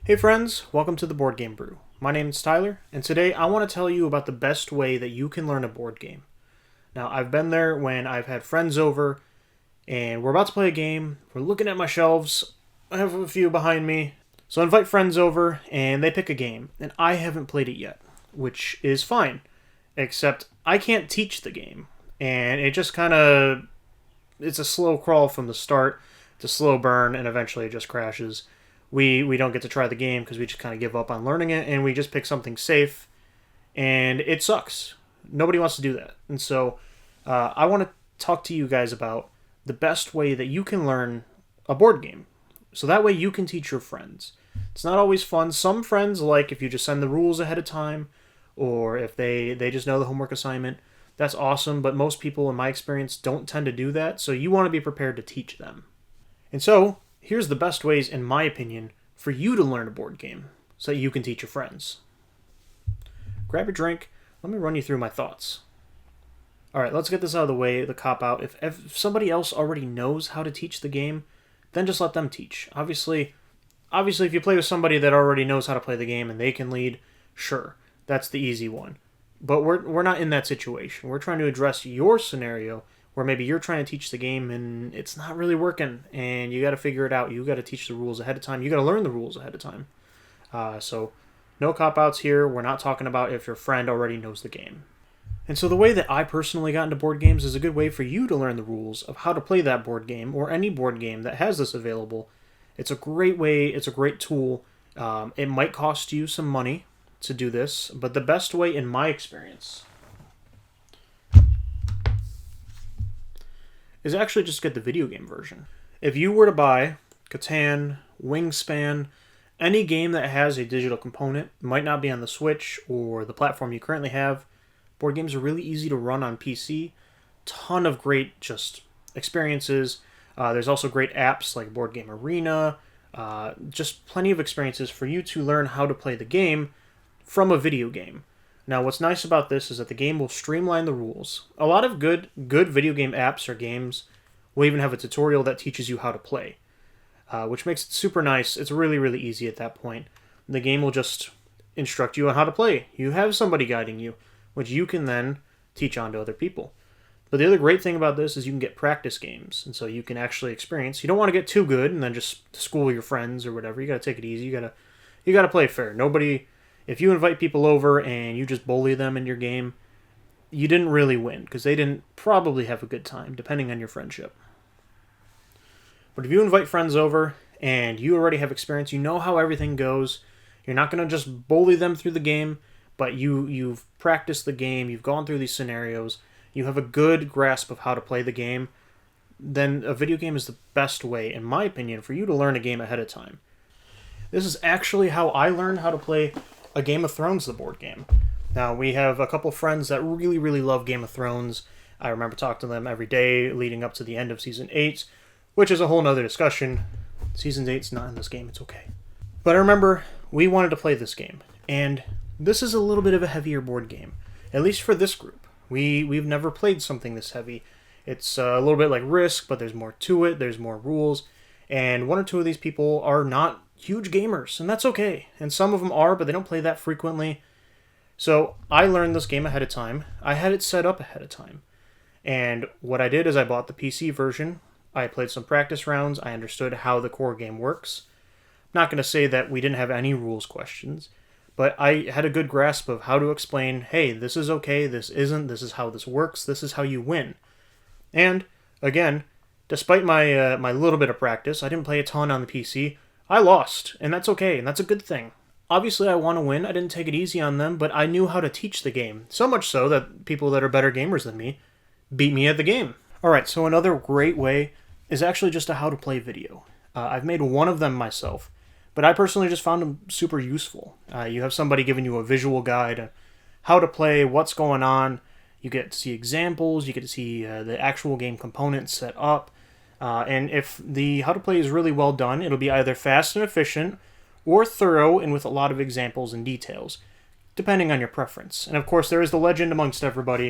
Hey friends, welcome to the Board Game Brew. My name is Tyler, and today I want to tell you about the best way that you can learn a board game. Now, I've been there when I've had friends over, and we're about to play a game, we're looking at my shelves, I have a few behind me, so I invite friends over, and they pick a game, and I haven't played it yet, which is fine, except I can't teach the game, and it just it's a slow crawl from the start, it's a slow burn, and eventually it just crashes. We don't get to try the game because we just kind of give up on learning it, and we just pick something safe, and it sucks. Nobody wants to do that. And so I want to talk to you guys about the best way that you can learn a board game. So that way you can teach your friends. It's not always fun. Some friends like if you just send the rules ahead of time, or if they just know the homework assignment. That's awesome, but most people, in my experience, don't tend to do that, so you want to be prepared to teach them. And so, here's the best ways, in my opinion, for you to learn a board game so that you can teach your friends. Grab your drink. Let me run you through my thoughts. Alright, let's get this out of the way, the cop-out. If somebody else already knows how to teach the game, then just let them teach. Obviously, if you play with somebody that already knows how to play the game and they can lead, sure, that's the easy one. But we're not in that situation. We're trying to address your scenario where maybe you're trying to teach the game and it's not really working, and you got to figure it out. You got to teach the rules ahead of time. You got to learn the rules ahead of time. So no cop-outs here. We're not talking about if your friend already knows the game. And so the way that I personally got into board games is a good way for you to learn the rules of how to play that board game or any board game that has this available. It's a great way. It's a great tool. It might cost you some money to do this, but the best way in my experience is actually just get the video game version. If you were to buy Catan, Wingspan, any game that has a digital component, might not be on the Switch or the platform you currently have, board games are really easy to run on PC. Ton of great just experiences. There's also great apps like Board Game Arena. Just plenty of experiences for you to learn how to play the game from a video game. Now, what's nice about this is that the game will streamline the rules. A lot of good video game apps or games will even have a tutorial that teaches you how to play, which makes it super nice. It's really, really easy at that point. The game will just instruct you on how to play. You have somebody guiding you, which you can then teach on to other people. But the other great thing about this is you can get practice games, and so you can actually experience. You don't want to get too good and then just school your friends or whatever. You got to take it easy. You got to play fair. If you invite people over and you just bully them in your game, you didn't really win, because they didn't probably have a good time, depending on your friendship. But if you invite friends over and you already have experience, you know how everything goes, you're not going to just bully them through the game, but you've practiced the game, you've gone through these scenarios, you have a good grasp of how to play the game, then a video game is the best way, in my opinion, for you to learn a game ahead of time. This is actually how I learned how to play a Game of Thrones, the board game. Now, we have a couple friends that really, really love Game of Thrones. I remember talking to them every day leading up to the end of Season 8, which is a whole nother discussion. Season 8's not in this game, it's okay. But I remember we wanted to play this game, and this is a little bit of a heavier board game, at least for this group. We've never played something this heavy. It's a little bit like Risk, but there's more to it, there's more rules, and one or two of these people are not huge gamers, and that's okay. And some of them are, but they don't play that frequently. So I learned this game ahead of time. I had it set up ahead of time. And what I did is I bought the PC version. I played some practice rounds. I understood how the core game works. I'm not going to say that we didn't have any rules questions, but I had a good grasp of how to explain, hey, this is okay, this isn't, this is how this works, this is how you win. And, again, despite my little bit of practice, I didn't play a ton on the PC. I lost, and that's okay, and that's a good thing. Obviously, I want to win. I didn't take it easy on them, but I knew how to teach the game. So much so that people that are better gamers than me beat me at the game. Alright, so another great way is actually just a how to play video. I've made one of them myself, but I personally just found them super useful. You have somebody giving you a visual guide on how to play, what's going on. You get to see examples, you get to see the actual game components set up. And if the how to play is really well done, it'll be either fast and efficient or thorough and with a lot of examples and details, depending on your preference. And of course, there is the legend amongst everybody.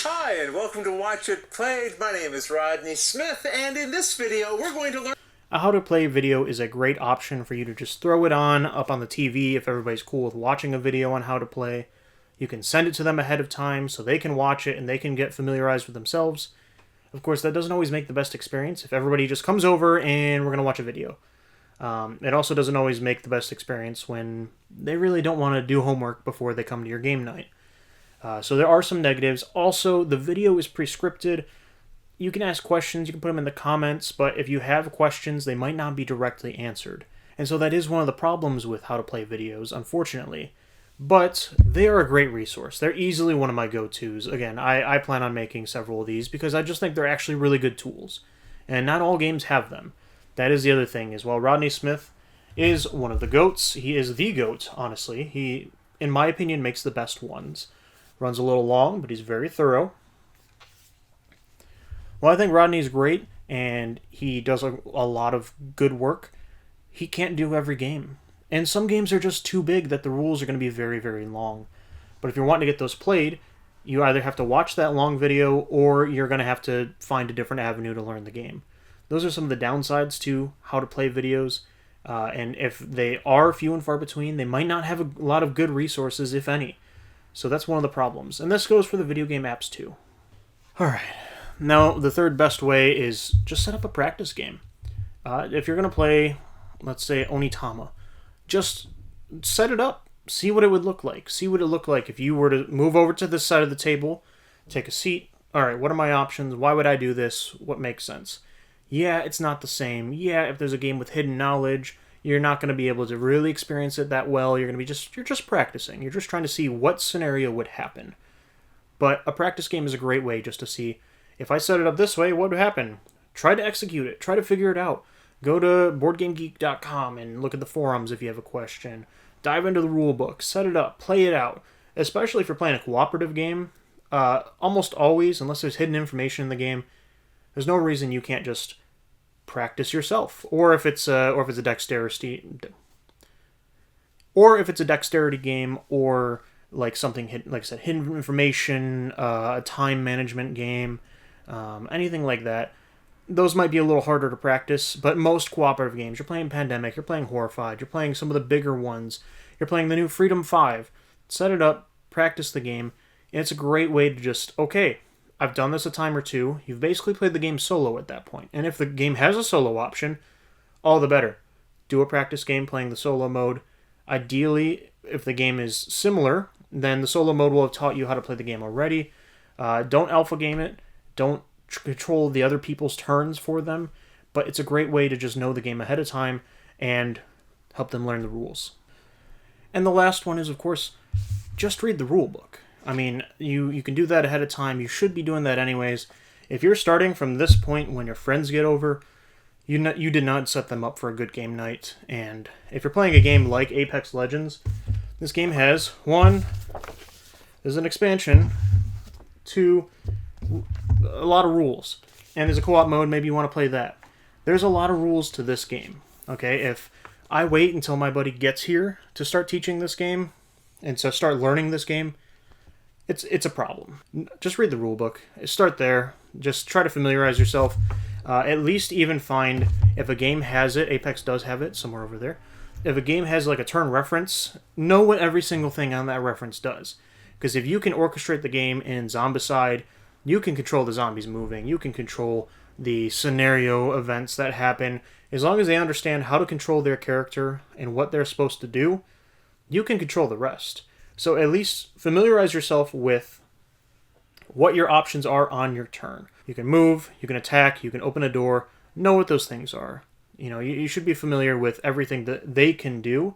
Hi, and welcome to Watch It Played. My name is Rodney Smith, and in this video, we're going to learn... a how to play video is a great option for you to just throw it on up on the TV if everybody's cool with watching a video on how to play. You can send it to them ahead of time so they can watch it and they can get familiarized with themselves. Of course, that doesn't always make the best experience if everybody just comes over and we're going to watch a video. It also doesn't always make the best experience when they really don't want to do homework before they come to your game night. So there are some negatives. Also, the video is pre-scripted. You can ask questions, you can put them in the comments, but if you have questions, they might not be directly answered. And so that is one of the problems with how to play videos, unfortunately. But they are a great resource. They're easily one of my go-tos. Again, I plan on making several of these because I just think they're actually really good tools. And not all games have them. That is the other thing, is while Rodney Smith is one of the GOATs, he is the GOAT, honestly. He, in my opinion, makes the best ones. Runs a little long, but he's very thorough. Well, I think Rodney's great, and he does a lot of good work. He can't do every game. And some games are just too big that the rules are going to be very, very long. But if you're wanting to get those played, you either have to watch that long video, or you're going to have to find a different avenue to learn the game. Those are some of the downsides to how to play videos. And if they are few and far between, they might not have a lot of good resources, if any. So that's one of the problems. And this goes for the video game apps too. Alright. Now, the third best way is just set up a practice game. If you're going to play, let's say, Onitama, just set it up. See what it would look like. See what it looked like if you were to move over to this side of the table, take a seat. Alright, what are my options? Why would I do this? What makes sense? Yeah, it's not the same. Yeah, if there's a game with hidden knowledge, you're not going to be able to really experience it that well. You're just practicing. You're just trying to see what scenario would happen. But a practice game is a great way just to see, if I set it up this way, what would happen? Try to execute it. Try to figure it out. Go to BoardGameGeek.com and look at the forums if you have a question. Dive into the rulebook. Set it up. Play it out. Especially if you're playing a cooperative game. Almost always, unless there's hidden information in the game, there's no reason you can't just practice yourself. Or if it's a dexterity game, or like something hidden, like I said, hidden information, a time management game, anything like that. Those might be a little harder to practice, but most cooperative games, you're playing Pandemic, you're playing Horrified, you're playing some of the bigger ones, you're playing the new Freedom 5. Set it up, practice the game, and it's a great way to just, okay, I've done this a time or two. You've basically played the game solo at that point. And if the game has a solo option, all the better. Do a practice game playing the solo mode. Ideally, if the game is similar, then the solo mode will have taught you how to play the game already. Don't alpha game it. Don't control the other people's turns for them. But it's a great way to just know the game ahead of time and help them learn the rules. And the last one is, of course, just read the rule book. I mean, you can do that ahead of time. You should be doing that anyways. If you're starting from this point when your friends get over, you did not set them up for a good game night. And if you're playing a game like Apex Legends, this game has, 1, there's an expansion, 2, a lot of rules. And there's a co-op mode, maybe you want to play that. There's a lot of rules to this game. Okay, if I wait until my buddy gets here to start teaching this game, and to start learning this game, it's a problem. Just read the rulebook. Start there. Just try to familiarize yourself. At least even find, if a game has it, Apex does have it, somewhere over there. If a game has like a turn reference, know what every single thing on that reference does. Because if you can orchestrate the game in Zombicide, you can control the zombies moving. You can control the scenario events that happen. As long as they understand how to control their character and what they're supposed to do, you can control the rest. So at least familiarize yourself with what your options are on your turn. You can move, you can attack, you can open a door. Know what those things are. You know, you should be familiar with everything that they can do.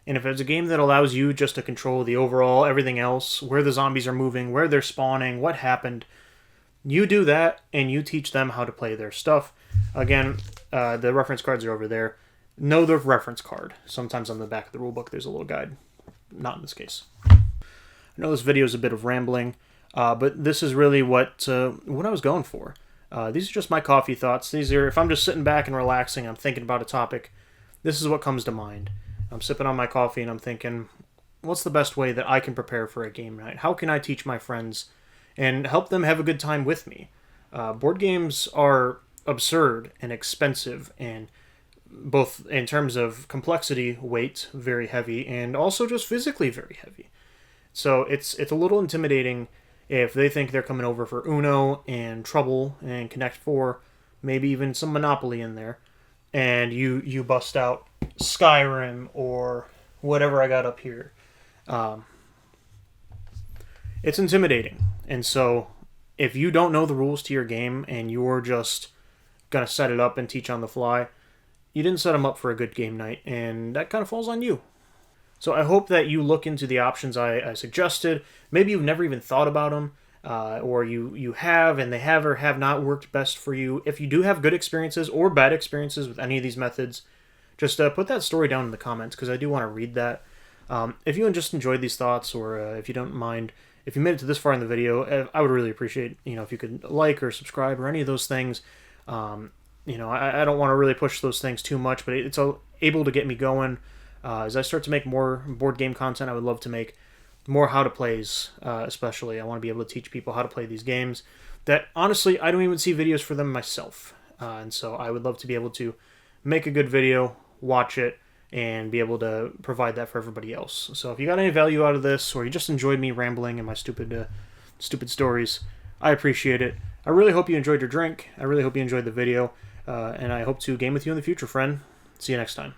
And if it's a game that allows you just to control the overall, everything else, where the zombies are moving, where they're spawning, what happened, you do that and you teach them how to play their stuff. Again, the reference cards are over there. Know the reference card. Sometimes on the back of the rulebook there's a little guide. Not in this case. I know this video is a bit of rambling, but this is really what I was going for. These are just my coffee thoughts. These are, if I'm just sitting back and relaxing, I'm thinking about a topic, this is what comes to mind. I'm sipping on my coffee and I'm thinking, what's the best way that I can prepare for a game night? How can I teach my friends and help them have a good time with me? Board games are absurd and expensive, and both in terms of complexity, weight, very heavy, and also just physically very heavy. So it's a little intimidating if they think they're coming over for Uno and Trouble and Connect Four, maybe even some Monopoly in there, and you bust out Skyrim or whatever I got up here. Um, it's intimidating, and so if you don't know the rules to your game and you're just gonna set it up and teach on the fly, you didn't set them up for a good game night, and that kind of falls on you. So I hope that you look into the options I suggested. Maybe you've never even thought about them, or you have and they have or have not worked best for you. If you do have good experiences or bad experiences with any of these methods, just put that story down in the comments because I do want to read that. If you just enjoyed these thoughts, or if you don't mind, if you made it to this far in the video, I would really appreciate if you could like or subscribe or any of those things. I don't want to really push those things too much, but it's able to get me going. As I start to make more board game content, I would love to make more how to plays, especially. I want to be able to teach people how to play these games that, honestly, I don't even see videos for them myself. And so I would love to be able to make a good video, watch it, and be able to provide that for everybody else. So if you got any value out of this, or you just enjoyed me rambling and my stupid stories, I appreciate it. I really hope you enjoyed your drink. I really hope you enjoyed the video. And I hope to game with you in the future, friend. See you next time.